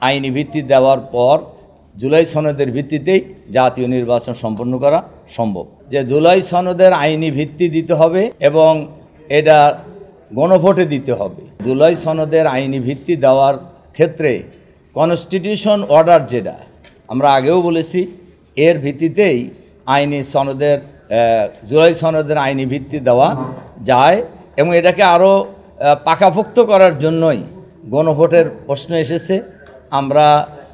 আইনি ভিত্তি দেওয়ার পর জুলাই সনদের ভিত্তিতেই জাতীয় নির্বাচন সম্পন্ন করা সম্ভব। যে জুলাই সনদের আইনি ভিত্তি দিতে হবে এবং এটা গণভোটে দিতে হবে। জুলাই সনদের আইনি ভিত্তি দেওয়ার ক্ষেত্রে কনস্টিটিউশন অর্ডার যেটা আমরা আগেও বলেছি, এর ভিত্তিতেই আইনি সনদের জুলাই সনদের আইনি ভিত্তি দেওয়া যায় এবং এটাকে আরও পাকাপোক্ত করার জন্যই গণভোটের প্রশ্ন এসেছে। আমরা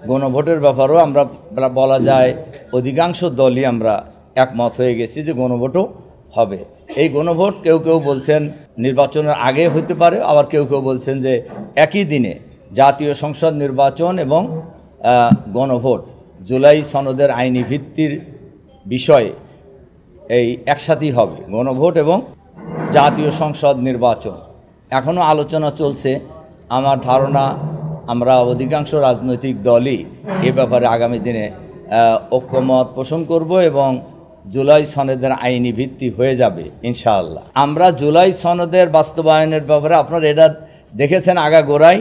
গণভোটের ব্যাপারেও আমরা বলা যায় অধিকাংশ দলই আমরা একমত হয়ে গেছি যে গণভোটও হবে। এই গণভোট কেউ কেউ বলছেন নির্বাচনের আগে হতে পারে, আবার কেউ কেউ বলছেন যে একই দিনে জাতীয় সংসদ নির্বাচন এবং গণভোট জুলাই সনদের আইনি ভিত্তির বিষয়ে এই একসাথেই হবে, গণভোট এবং জাতীয় সংসদ নির্বাচন। এখনও আলোচনা চলছে। আমার ধারণা আমরা অধিকাংশ রাজনৈতিক দলই এ ব্যাপারে আগামী দিনে ঐক্যমত পোষণ করব এবং জুলাই সনদের আইনি ভিত্তি হয়ে যাবে ইনশাআল্লাহ। আমরা জুলাই সনদের বাস্তবায়নের ব্যাপারে আপনারা এটা দেখেছেন আগাগোড়াই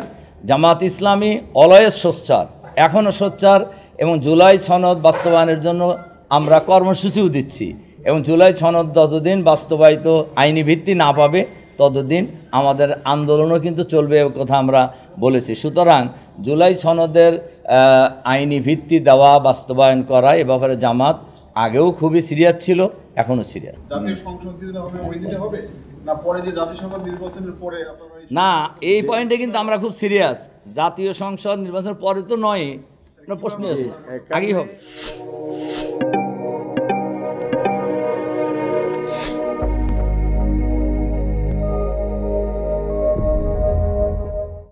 জামাত ইসলামী অলওয়েজ সোচ্চার, এখনও সোচ্চার এবং জুলাই সনদ বাস্তবায়নের জন্য আমরা কর্মসূচিও দিচ্ছি এবং জুলাই সনদ যতদিন বাস্তবায়িত আইনি ভিত্তি না পাবে ততদিন আমাদের আন্দোলনও কিন্তু চলবে, এ কথা আমরা বলেছি। সুতরাং জুলাই সনদের আইনি ভিত্তি দেওয়া বাস্তবায়ন করা এ ব্যাপারে জামাত আগেও খুবই সিরিয়াস ছিল, এখনও সিরিয়াস। জাতীয় সংসদ হবে ওই দিনে হবে না পরে যে জাতীয় সংসদ নির্বাচনের পরে না, এই পয়েন্টে কিন্তু আমরা খুব সিরিয়াস। জাতীয় সংসদ নির্বাচনের পরে তো নয়, প্রশ্ন আছে, আগেই হবে।